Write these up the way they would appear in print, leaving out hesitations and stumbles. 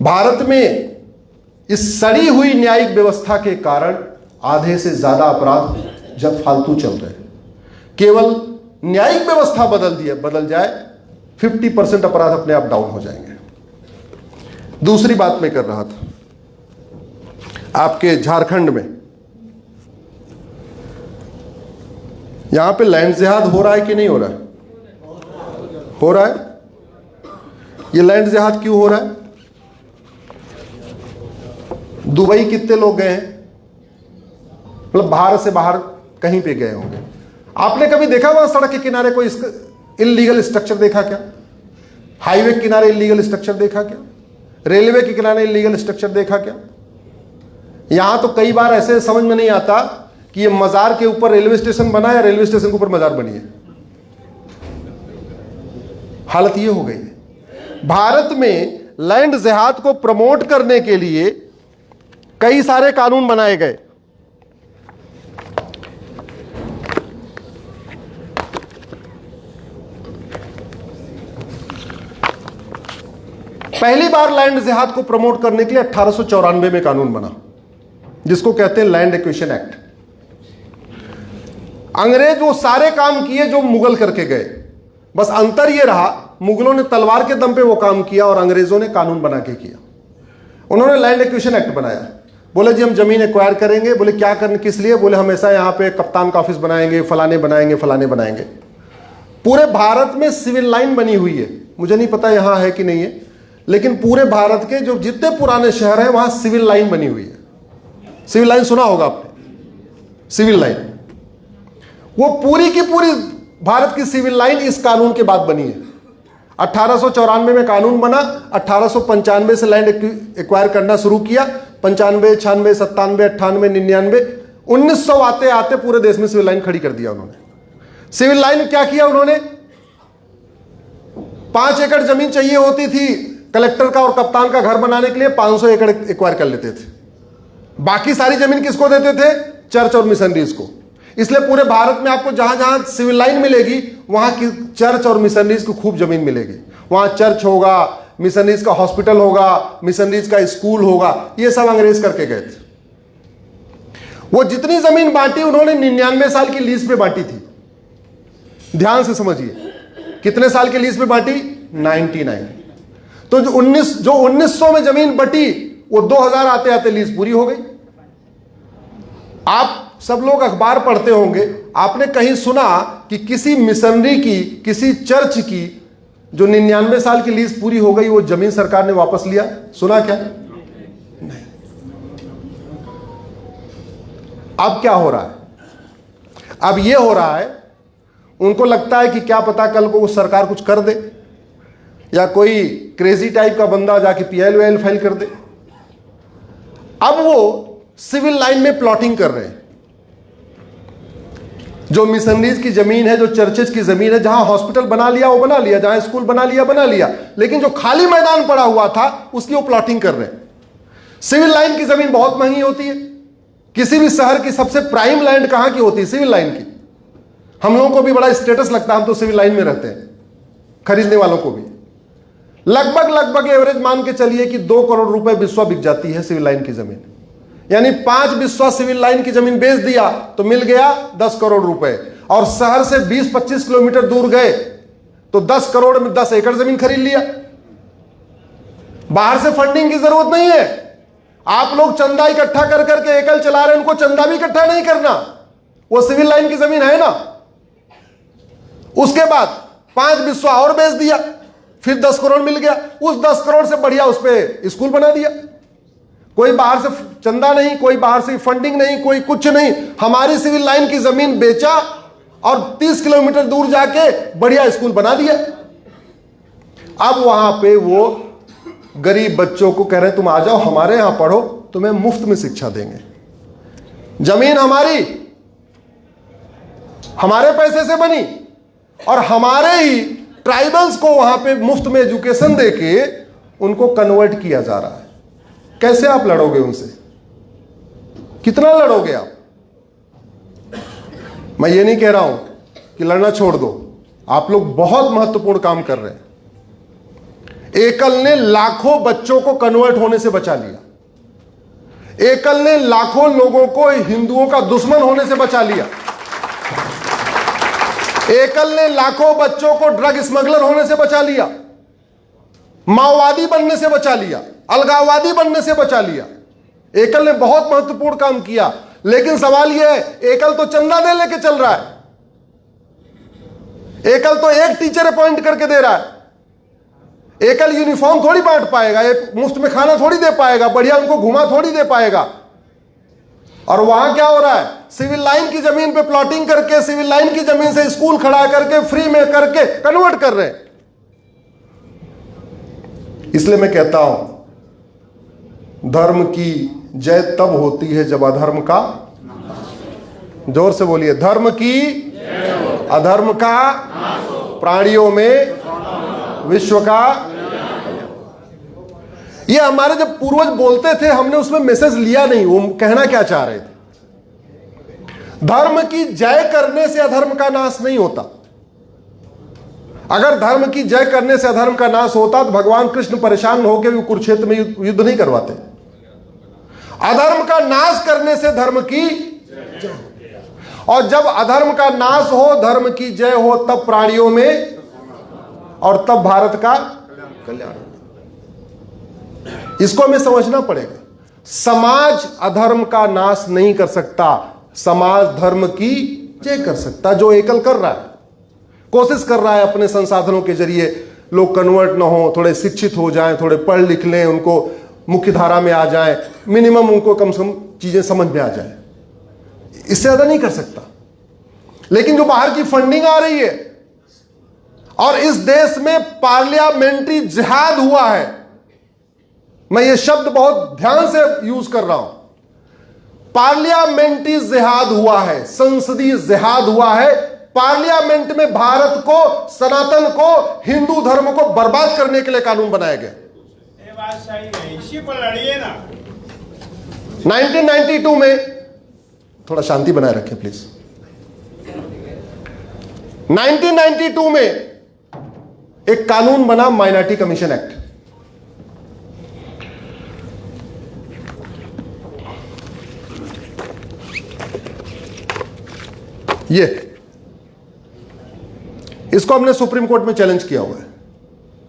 भारत में इस सड़ी हुई न्यायिक व्यवस्था के कारण आधे से ज्यादा अपराध जब फालतू चल रहे हैं। केवल न्यायिक व्यवस्था बदल जाए 50% अपराध अपने आप डाउन हो जाएंगे। दूसरी बात मैं कर रहा था, आपके झारखंड में यहां पे लैंड जिहाद हो रहा है कि नहीं हो रहा है? हो रहा है। ये लैंड जिहाद क्यों हो रहा है? दुबई कितने लोग गए हैं? मतलब भारत से बाहर कहीं पे गए होंगे। आपने कभी देखा वहां सड़क के किनारे कोई इल्लीगल स्ट्रक्चर देखा क्या? हाईवे के किनारे इल्लीगल स्ट्रक्चर देखा क्या? रेलवे के किनारे इल्लीगल स्ट्रक्चर देखा क्या? यहां तो कई बार ऐसे समझ में नहीं आता कि ये मजार के ऊपर रेलवे स्टेशन बना या रेलवे स्टेशन के ऊपर मजार बनी है। हालत ये हो गई है। भारत में लैंड जिहाद को प्रमोट करने के लिए कई सारे कानून बनाए गए। पहली बार लैंड जिहाद को प्रमोट करने के लिए 1894 में कानून बना, जिसको कहते हैं लैंड एक्विजिशन एक्ट। अंग्रेज वो सारे काम किए जो मुगल करके गए, बस अंतर ये रहा मुगलों ने तलवार के दम पे वो काम किया और अंग्रेजों ने कानून बना के किया। उन्होंने लैंड एक्विजिशन एक्ट बनाया। बोले जी हम जमीन एक्वायर करेंगे। बोले क्या करने, किस लिए? बोले हम ऐसा यहां पे कप्तान का ऑफिस बनाएंगे, फलाने बनाएंगे, फलाने बनाएंगे। पूरे भारत में सिविल लाइन बनी हुई है। मुझे नहीं पता यहां है कि नहीं है, लेकिन पूरे भारत के जो जितने पुराने शहर हैं वहां सिविल लाइन बनी हुई है। सिविल लाइन सुना होगा आपने, सिविल लाइन। वो पूरी की पूरी भारत की सिविल लाइन इस कानून के बाद बनी है। 1894 में कानून बना, 1895 से लैंड एक्वायर करना शुरू किया। 95, 96, 97, 98, 99, 1900 आते आते पूरे देश में सिविल लाइन खड़ी कर दिया उन्होंने। सिविल लाइन क्या किया उन्होंने? 5 एकड़ जमीन चाहिए होती थी कलेक्टर का और कप्तान का घर बनाने के लिए, 500 एकड़ एक्वायर कर लेते थे। बाकी सारी जमीन किसको देते थे? चर्च और मिशनरीज को। इसलिए पूरे भारत में आपको जहां जहां सिविल लाइन मिलेगी वहां की चर्च और मिशनरीज को खूब जमीन मिलेगी। वहां चर्च होगा, मिशनरीज का हॉस्पिटल होगा, मिशनरीज का स्कूल होगा। ये सब अंग्रेज करके गए थे। वो जितनी जमीन बांटी उन्होंने 99 साल की लीज पे बांटी थी। ध्यान से समझिए, कितने साल की लीज पे बांटी? 99। तो जो 1900 में जमीन बटी वो 2000 आते आते लीज पूरी हो गई। आप सब लोग अखबार पढ़ते होंगे, आपने कहीं सुना कि किसी मिशनरी की, किसी चर्च की जो 99 साल की लीज पूरी हो गई वो जमीन सरकार ने वापस लिया? सुना क्या? नहीं। अब क्या हो रहा है? अब यह हो रहा है, उनको लगता है कि क्या पता कल को वो सरकार कुछ कर दे, या कोई क्रेजी टाइप का बंदा जाके PIL फाइल कर दे। अब वो सिविल लाइन में प्लॉटिंग कर रहे हैं। जो मिशनरीज की जमीन है, जो चर्चेज की जमीन है, जहां हॉस्पिटल बना लिया वो बना लिया, जहां स्कूल बना लिया, लेकिन जो खाली मैदान पड़ा हुआ था उसकी वो प्लॉटिंग कर रहे हैं। सिविल लाइन की जमीन बहुत महंगी होती है। किसी भी शहर की सबसे प्राइम लैंड कहां की होती है? सिविल लाइन की। हम लोगों को भी बड़ा स्टेटस लगता है, हम तो सिविल लाइन में रहते हैं, खरीदने वालों को भी। लगभग एवरेज मान के चलिए कि 2 करोड़ रुपए बिस्वा बिक जाती है सिविल लाइन की जमीन। यानी 5 बिस्वा सिविल लाइन की जमीन बेच दिया तो मिल गया 10 करोड़ रुपए। और शहर से 20-25 किलोमीटर दूर गए तो 10 करोड़ में 10 एकड़ जमीन खरीद लिया। बाहर से फंडिंग की जरूरत नहीं है। आप लोग चंदा इकट्ठा कर करके एकल चला रहे हैं, उनको चंदा भी इकट्ठा नहीं करना, वो सिविल लाइन की जमीन है ना। उसके बाद 5 बिस्वा और बेच दिया, फिर 10 करोड़ मिल गया। उस 10 करोड़ से बढ़िया उस पर स्कूल बना दिया। कोई बाहर से चंदा नहीं, कोई बाहर से फंडिंग नहीं, कोई कुछ नहीं। हमारी सिविल लाइन की जमीन बेचा और 30 किलोमीटर दूर जाके बढ़िया स्कूल बना दिया। अब वहां पे वो गरीब बच्चों को कह रहे हैं तुम आ जाओ हमारे यहां पढ़ो, तुम्हें मुफ्त में शिक्षा देंगे। जमीन हमारे पैसे से बनी और हमारे ही ट्राइबल्स को वहां पे मुफ्त में एजुकेशन देके उनको कन्वर्ट किया जा रहा है। कैसे आप लड़ोगे उनसे? कितना लड़ोगे आप? मैं ये नहीं कह रहा हूं कि लड़ना छोड़ दो, आप लोग बहुत महत्वपूर्ण काम कर रहे हैं। एकल ने लाखों बच्चों को कन्वर्ट होने से बचा लिया। एकल ने लाखों लोगों को हिंदुओं का दुश्मन होने से बचा लिया। एकल ने लाखों बच्चों को ड्रग स्मगलर होने से बचा लिया, माओवादी बनने से बचा लिया, अलगाववादी बनने से बचा लिया। एकल ने बहुत महत्वपूर्ण काम किया। लेकिन सवाल यह है, एकल तो चंदा दे लेके चल रहा है। एकल तो एक टीचर अपॉइंट करके दे रहा है। एकल यूनिफॉर्म थोड़ी बांट पाएगा, एक मुफ्त में खाना थोड़ी दे पाएगा, बढ़िया उनको घुमा थोड़ी दे पाएगा। और वहां क्या हो रहा है, सिविल लाइन की जमीन पे प्लॉटिंग करके, सिविल लाइन की जमीन से स्कूल खड़ा करके, फ्री में करके कन्वर्ट कर रहे हैं। इसलिए मैं कहता हूं, धर्म की जय तब होती है जब अधर्म का, जोर से बोलिए, धर्म की अधर्म का प्राणियों में विश्व का। ये हमारे जब पूर्वज बोलते थे, हमने उसमें मैसेज लिया नहीं, वो कहना क्या चाह रहे थे। धर्म की जय करने से अधर्म का नाश नहीं होता। अगर धर्म की जय करने से अधर्म का नाश होता तो भगवान कृष्ण परेशान होकर भी कुरुक्षेत्र में युद्ध नहीं करवाते। अधर्म का नाश करने से धर्म की जय, और जब अधर्म का नाश हो, धर्म की जय हो, तब प्राणियों में और तब भारत का कल्याण। इसको हमें समझना पड़ेगा। समाज अधर्म का नाश नहीं कर सकता, समाज धर्म की जय कर सकता। जो एकल कर रहा है, कोशिश कर रहा है अपने संसाधनों के जरिए लोग कन्वर्ट ना हो, थोड़े शिक्षित हो जाएं, थोड़े पढ़ लिख लें, उनको मुख्य धारा में आ जाएं, मिनिमम उनको कम से कम चीजें समझ में आ जाए, इससे ज्यादा नहीं कर सकता। लेकिन जो बाहर की फंडिंग आ रही है, और इस देश में पार्लियामेंट्री जिहाद हुआ है, मैं ये शब्द बहुत ध्यान से यूज कर रहा हूं, पार्लियामेंट्री जिहाद हुआ है, संसदीय जिहाद हुआ है। पार्लियामेंट में भारत को, सनातन को, हिंदू धर्म को बर्बाद करने के लिए कानून बनाया गया। ये बात सही है, इसी पर लड़िए ना। 1992 में, थोड़ा शांति बनाए रखें प्लीज। 1992 में एक कानून बना, माइनॉरिटी कमीशन एक्ट। ये इसको हमने सुप्रीम कोर्ट में चैलेंज किया हुआ है।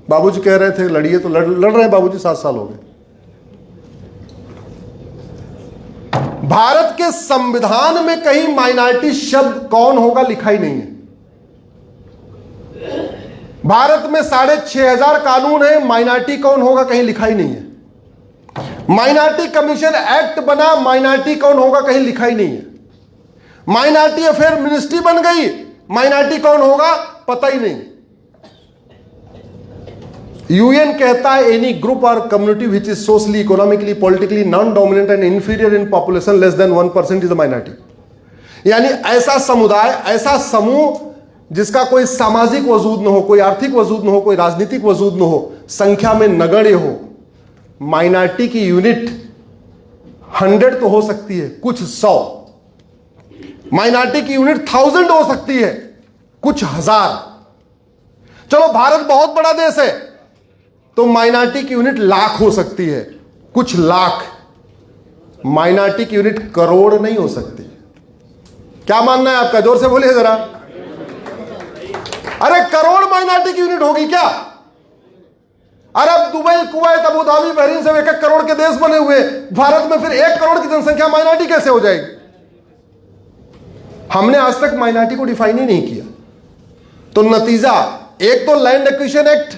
बाबूजी कह रहे थे लड़िए, तो लड़ रहे हैं बाबूजी, 7 साल हो गए। भारत के संविधान में कहीं माइनॉरिटी शब्द कौन होगा लिखा ही नहीं है। भारत में 6,500 कानून है, माइनॉरिटी कौन होगा कहीं लिखा ही नहीं है। माइनॉरिटी कमीशन एक्ट बना, माइनॉरिटी कौन होगा कहीं लिखा ही नहीं है। माइनॉरिटी अफेयर मिनिस्ट्री बन गई, माइनॉरिटी कौन होगा पता ही नहीं। यूएन कहता है एनी ग्रुप और community which is socially, economically, politically non dominant and inferior in population less than 1% is a minority. यानी ऐसा समुदाय, ऐसा समूह जिसका कोई सामाजिक वजूद न हो, कोई आर्थिक वजूद न हो, कोई राजनीतिक वजूद न हो, संख्या में नगण्य हो। माइनॉरिटी की यूनिट 100 तो हो सकती है, कुछ 100। माइनॉरिटी की यूनिट 1000 हो सकती है, कुछ 1000। चलो भारत बहुत बड़ा देश है, तो माइनॉरिटी की यूनिट लाख हो सकती है, कुछ लाख। माइनॉरिटी की यूनिट करोड़ नहीं हो सकती। क्या मानना है आपका? जोर से बोलिए जरा। अरे करोड़ माइनॉरिटी की यूनिट होगी क्या? Arab, Dubai, Kuwait, Abu Dhabi, Bahrain से 1-1 करोड़ के देश बने हुए, भारत में फिर 1 करोड़ की जनसंख्या माइनॉरिटी कैसे हो जाएगी? हमने आज तक माइनॉरिटी को डिफाइन ही नहीं किया। तो नतीजा, एक तो लैंड एक्विजिशन एक्ट,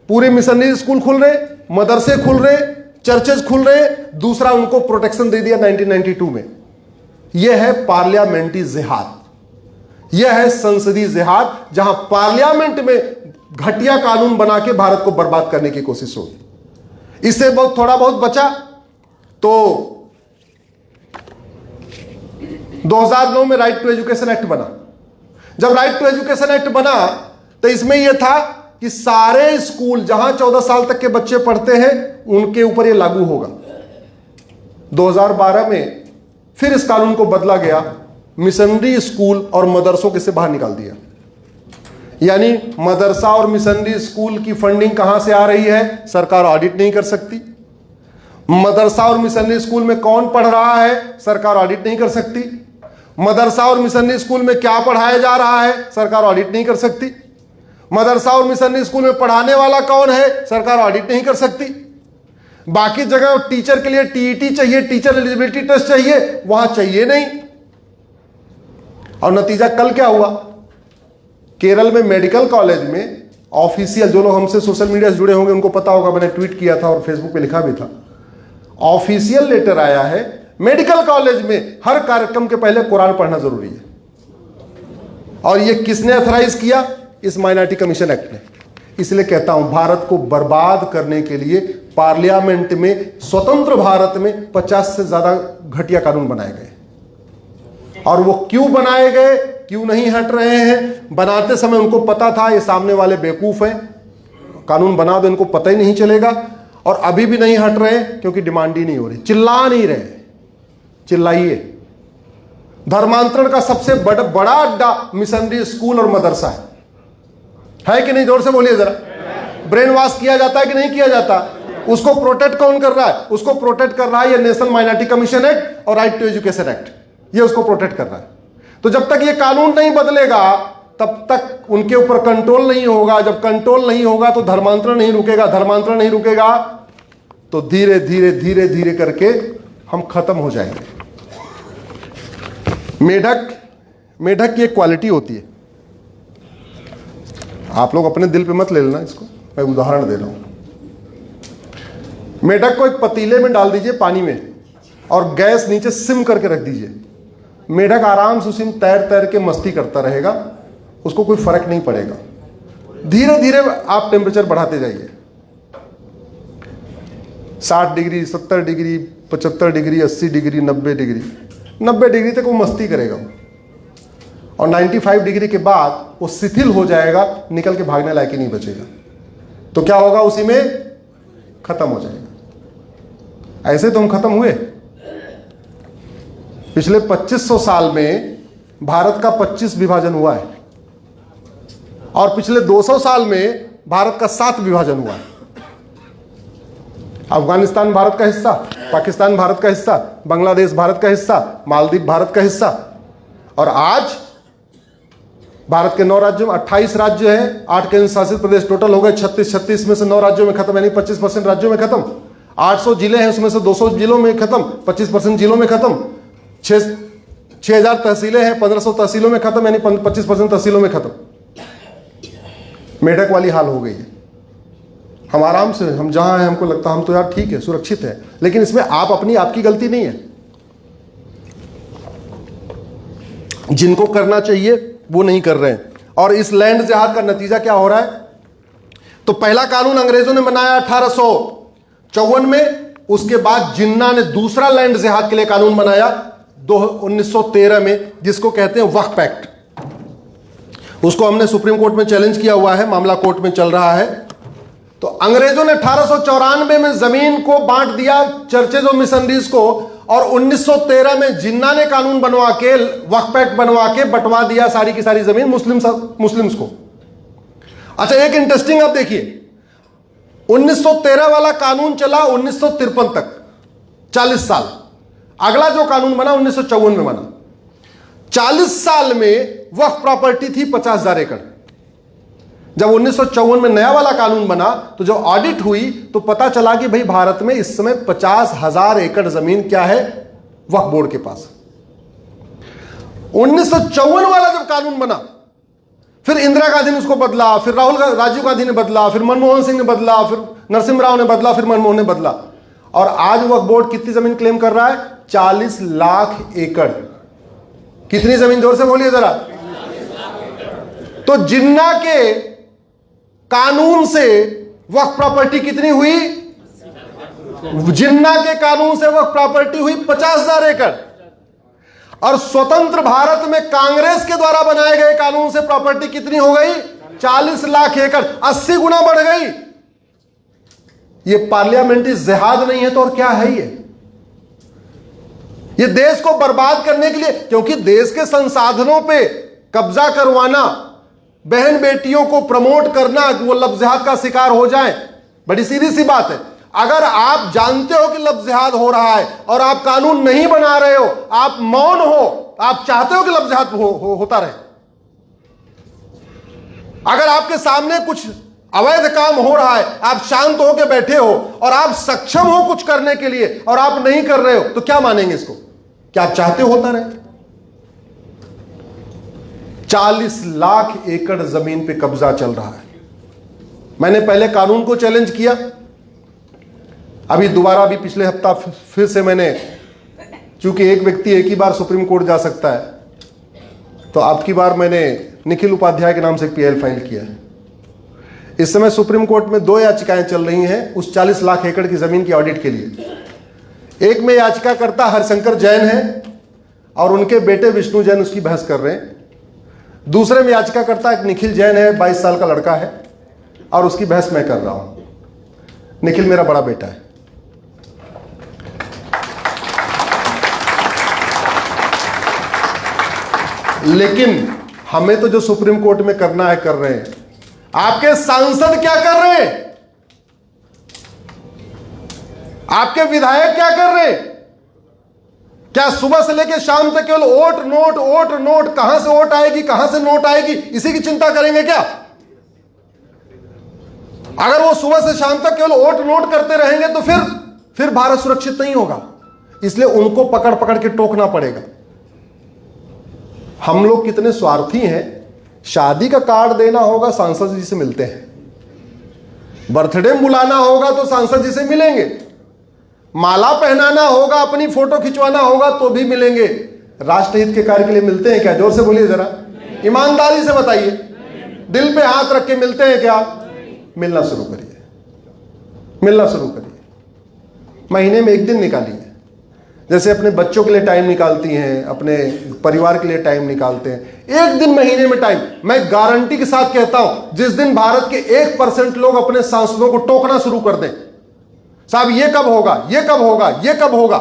पूरे मिशनरी स्कूल खुल रहे, मदरसे खुल रहे, चर्चेज खुल रहे। दूसरा, उनको प्रोटेक्शन दे दिया 1992 में। यह है पार्लियामेंट्री जिहाद, यह है संसदीय जिहाद, जहां पार्लियामेंट में घटिया कानून बना के भारत को बर्बाद करने की कोशिश होगी। इससे बहुत थोड़ा बहुत बचा तो 2009 में राइट टू एजुकेशन एक्ट बना। जब राइट टू एजुकेशन एक्ट बना तो इसमें यह था कि सारे स्कूल जहां 14 साल तक के बच्चे पढ़ते हैं उनके ऊपर यह लागू होगा। 2012 में फिर इस कानून को बदला गया, मिशनरी स्कूल और मदरसों के से बाहर निकाल दिया। यानी मदरसा और मिशनरी स्कूल की फंडिंग कहां से आ रही है, सरकार ऑडिट नहीं कर सकती। मदरसा और मिशनरी स्कूल में कौन पढ़ रहा है, सरकार ऑडिट नहीं कर सकती। मदरसा और मिशनरी स्कूल में क्या पढ़ाया जा रहा है, सरकार ऑडिट नहीं कर सकती। मदरसा और मिशनरी स्कूल में पढ़ाने वाला कौन है, सरकार ऑडिट नहीं कर सकती। बाकी जगह टीचर के लिए टीईटी चाहिए, टीचर एलिजिबिलिटी टेस्ट चाहिए, वहां चाहिए नहीं। और नतीजा कल क्या हुआ, केरल में मेडिकल कॉलेज में ऑफिशियल, जो लोग हमसे सोशल मीडिया से जुड़े होंगे उनको पता होगा, मैंने ट्वीट किया था और फेसबुक पे लिखा भी था, ऑफिशियल लेटर आया है मेडिकल कॉलेज में हर कार्यक्रम के पहले कुरान पढ़ना जरूरी है। और ये किसने अथराइज किया, इस माइनॉरिटी कमीशन एक्ट ने। इसलिए कहता हूं भारत को बर्बाद करने के लिए पार्लियामेंट में, स्वतंत्र भारत में 50 से ज्यादा घटिया कानून बनाए गए। और वो क्यों बनाए गए, क्यों नहीं हट रहे हैं, बनाते समय उनको पता था ये सामने वाले बेवकूफ हैं, कानून बना दो इनको पता ही नहीं चलेगा। और अभी भी नहीं हट रहे क्योंकि डिमांड ही नहीं हो रही, चिल्ला नहीं रहे। चिल्लाइए। धर्मांतरण का सबसे बड़ा अड्डा मिशनरी स्कूल और मदरसा है कि नहीं, जोर से बोलिए जरा। ब्रेन वॉश किया जाता है कि नहीं किया जाता, उसको प्रोटेक्ट कौन कर रहा है, उसको प्रोटेक्ट कर रहा है ये नेशनल माइनॉरिटी कमीशन एक्ट और राइट टू एजुकेशन एक्ट, ये उसको प्रोटेक्ट कर रहा है। तो जब तक ये कानून नहीं बदलेगा तब तक उनके ऊपर कंट्रोल नहीं होगा। जब कंट्रोल नहीं होगा तो धर्मांतरण नहीं रुकेगा, धर्मांतरण नहीं रुकेगा तो धीरे धीरे धीरे धीरे करके हम खत्म हो जाएंगे। मेढक की एक क्वालिटी होती है, आप लोग अपने दिल पे मत ले लेना इसको, मैं उदाहरण दे रहा हूं। मेढक को एक पतीले में डाल दीजिए पानी में और गैस नीचे सिम करके रख दीजिए, मेढक आराम से उसी में तैर तैर के मस्ती करता रहेगा, उसको कोई फर्क नहीं पड़ेगा। धीरे धीरे आप टेम्परेचर बढ़ाते जाइए, 60 degree, 70 degree, 75 degree, 80 degree, 90 degree, 90 degree तक वो मस्ती करेगा और 95 डिग्री के बाद वो शिथिल हो जाएगा, निकल के भागने लायक ही नहीं बचेगा। तो क्या होगा, उसी में खत्म हो जाएगा। ऐसे तो हम खत्म हुए। पिछले 2500 साल में भारत का 25 विभाजन हुआ है और पिछले 200 साल में भारत का 7 विभाजन हुआ है। अफगानिस्तान भारत का हिस्सा, पाकिस्तान भारत का हिस्सा, बांग्लादेश भारत का हिस्सा, मालदीव भारत का हिस्सा। और आज भारत के 9 राज्यों में 28 राज्य हैं, 8 केंद्र शासित प्रदेश टोटल हो गए 36 में से 9 राज्यों में खत्म, यानी 25% राज्यों में खत्म। 800 जिले हैं, उसमें से 200 जिलों में खत्म, 25% जिलों में खत्म। 6000 तहसीलें हैं, 1500 तहसीलों में खत्म, यानी 25% तहसीलों में खत्म। मेढक वाली हाल हो गई है। हम आराम से, हम जहां हैं हमको लगता है हम तो यार ठीक है, सुरक्षित है, लेकिन इसमें आपकी गलती नहीं है। जिनको करना चाहिए वो नहीं कर रहे हैं। और इस लैंड जिहाद का नतीजा क्या हो रहा है, तो पहला कानून अंग्रेजों ने बनाया 1854 में, उसके बाद जिन्ना ने दूसरा लैंड जिहाद के लिए कानून बनाया 1913 में, जिसको कहते हैं वक्फ एक्ट। उसको हमने सुप्रीम कोर्ट में चैलेंज किया हुआ है, मामला कोर्ट में चल रहा है। तो अंग्रेजों ने 1894 में जमीन को बांट दिया चर्चेज और मिशनरीज को, और 1913 में जिन्ना ने कानून बनवा के, वक्फ एक्ट बनवा के बंटवा दिया सारी की सारी जमीन मुस्लिम्स को। अच्छा, एक इंटरेस्टिंग आप देखिए, 1913 वाला कानून चला 1953 तक, 40 साल। अगला जो कानून बना 1954 में बना। 40 साल में वक्फ प्रॉपर्टी थी 50,000 एकड़। जब 1954 में नया वाला कानून बना तो जब ऑडिट हुई तो पता चला कि भाई भारत में इस समय 50,000 एकड़ जमीन क्या है, वक्फ बोर्ड के पास। 1954 वाला जब कानून बना, फिर इंदिरा गांधी ने उसको बदला, फिर राजीव गांधी ने बदला, फिर मनमोहन सिंह ने बदला, फिर नरसिम्हा राव ने बदला, फिर मनमोहन ने बदला, और आज वक्फ बोर्ड कितनी जमीन क्लेम कर रहा है, 40 लाख एकड़। कितनी जमीन, जोर से बोलिए जरा। तो जिन्ना के कानून से वक्फ प्रॉपर्टी कितनी हुई, जिन्ना के कानून से वक्फ प्रॉपर्टी हुई 50,000 एकड़। और स्वतंत्र भारत में कांग्रेस के द्वारा बनाए गए कानून से प्रॉपर्टी कितनी हो गई, 40 लाख एकड़, 80 गुना बढ़ गई। ये पार्लियामेंट्री जिहाद नहीं है तो और क्या है ये देश को बर्बाद करने के लिए, क्योंकि देश के संसाधनों पे कब्जा करवाना बहन बेटियों को प्रमोट करना वो लफ्ज़ जिहाद का शिकार हो जाए, बड़ी सीधी सी बात है। अगर आप जानते हो कि लफ्ज़ जिहाद हो रहा है और आप कानून नहीं बना रहे हो, आप मौन हो, आप चाहते हो कि लफ्ज़ जिहाद होता रहे, अगर आपके सामने कुछ अवैध काम हो रहा है, आप शांत होकर बैठे हो और आप सक्षम हो कुछ करने के लिए और आप नहीं कर रहे हो, तो क्या मानेंगे इसको? क्या आप चाहते होता रहे? 40 लाख एकड़ जमीन पे कब्जा चल रहा है। मैंने पहले कानून को चैलेंज किया, अभी दोबारा भी पिछले हफ्ता फिर से मैंने, चूंकि एक व्यक्ति एक ही बार सुप्रीम कोर्ट जा सकता है, तो अब की बार मैंने निखिल उपाध्याय के नाम से एक पीएल फाइल किया है। इस समय सुप्रीम कोर्ट में 2 याचिकाएं चल रही हैं उस 40 लाख एकड़ की जमीन की ऑडिट के लिए। एक में याचिकाकर्ता हरिशंकर जैन है और उनके बेटे विष्णु जैन उसकी बहस कर रहे हैं। दूसरे में याचिकाकर्ता एक निखिल जैन है, 22 साल का लड़का है, और उसकी बहस मैं कर रहा हूं। निखिल मेरा बड़ा बेटा है। लेकिन हमें तो जो सुप्रीम कोर्ट में करना है कर रहे हैं। आपके सांसद क्या कर रहे हैं? आपके विधायक क्या कर रहे हैं? क्या सुबह से लेकर शाम तक केवल वोट नोट वोट नोट, कहां से वोट आएगी कहां से नोट आएगी, इसी की चिंता करेंगे क्या? अगर वो सुबह से शाम तक केवल वोट नोट करते रहेंगे तो फिर भारत सुरक्षित नहीं होगा। इसलिए उनको पकड़ पकड़ के टोकना पड़ेगा। हम लोग कितने स्वार्थी हैं, शादी का कार्ड देना होगा सांसद जी से मिलते हैं, बर्थडे में बुलाना होगा तो सांसद जी से मिलेंगे, माला पहनाना होगा, अपनी फोटो खिंचवाना होगा तो भी मिलेंगे। राष्ट्रहित के कार्य के लिए मिलते हैं क्या? जोर से बोलिए जरा, ईमानदारी से बताइए। दिल पे हाथ रख के मिलते हैं क्या? मिलना शुरू करिए, मिलना शुरू करिए। महीने में 1 दिन निकालिए, जैसे अपने बच्चों के लिए टाइम निकालती हैं, अपने परिवार के लिए टाइम निकालते हैं, 1 दिन महीने में टाइम। मैं गारंटी के साथ कहता हूं, जिस दिन भारत के 1% लोग अपने सांसदों को टोकना शुरू कर दें, साहब ये कब होगा, ये कब होगा, ये कब होगा,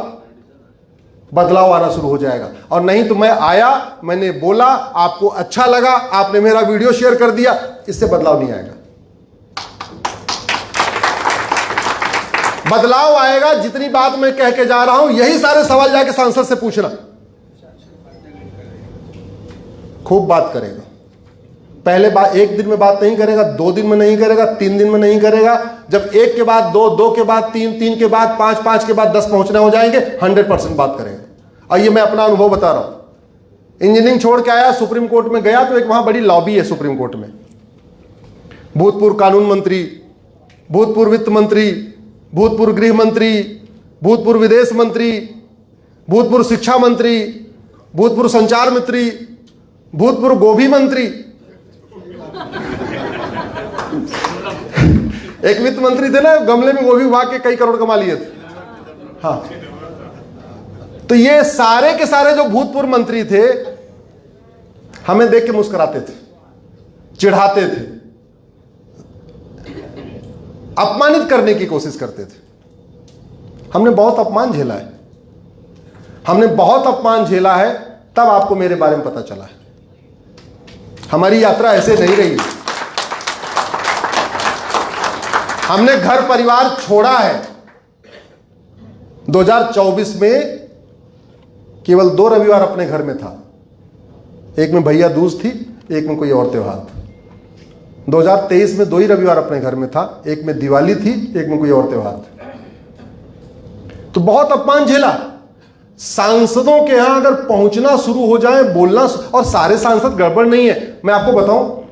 बदलाव आना शुरू हो जाएगा। और नहीं तो मैं आया, मैंने बोला, आपको अच्छा लगा, आपने मेरा वीडियो शेयर कर दिया, इससे बदलाव नहीं आएगा। बदलाव आएगा जितनी बात मैं कह के जा रहा हूं, यही सारे सवाल जाके सांसद से पूछना। खूब बात करेगा, पहले बात 1 दिन में बात नहीं करेगा, 2 दिन में नहीं करेगा, 3 दिन में नहीं करेगा। जब 1 के बाद 2, 2 के बाद 3, 3 के बाद 5, 5 के बाद 10 पहुंचना हो जाएंगे, 100% बात करेंगे। और ये मैं अपना अनुभव बता रहा हूं। इंजीनियरिंग छोड़ के आया, सुप्रीम कोर्ट में गया तो एक वहां बड़ी लॉबी है सुप्रीम कोर्ट में। भूतपूर्व कानून मंत्री, भूतपूर्व वित्त मंत्री, भूतपूर्व गृह मंत्री, भूतपूर्व विदेश मंत्री, भूतपूर्व शिक्षा मंत्री, भूतपूर्व संचार मंत्री, भूतपूर्व गोभी मंत्री, एक वित्त मंत्री थे ना, गमले में गोभी उगा के कई करोड़ कमा लिए थे। हाँ, तो ये सारे के सारे जो भूतपूर्व मंत्री थे, हमें देख के मुस्कुराते थे, चिढ़ाते थे, अपमानित करने की कोशिश करते थे। हमने बहुत अपमान झेला है, हमने बहुत अपमान झेला है, तब आपको मेरे बारे में पता चला है। हमारी यात्रा ऐसे नहीं रही। हमने घर परिवार छोड़ा है। 2024 में केवल 2 रविवार अपने घर में था, एक में भैया दूज थी, एक में कोई और त्योहार था। 2023 में 2 ही रविवार अपने घर में था, एक में दिवाली थी, एक में कोई और त्योहार था। तो बहुत अपमान झेला। सांसदों के यहां अगर पहुंचना शुरू हो जाए, बोलना, और सारे सांसद गड़बड़ नहीं है। मैं आपको बताऊं,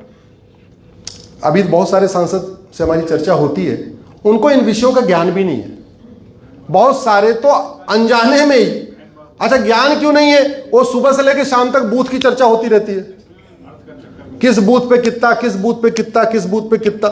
अभी बहुत सारे सांसद से हमारी चर्चा होती है, उनको इन विषयों का ज्ञान भी नहीं है। बहुत सारे तो अनजाने में ही। अच्छा, ज्ञान क्यों नहीं है? वो सुबह से लेकर शाम तक बूथ की चर्चा होती रहती है, किस बूथ पे कितना, किस बूथ पे कितना, किस बूथ पे कितना।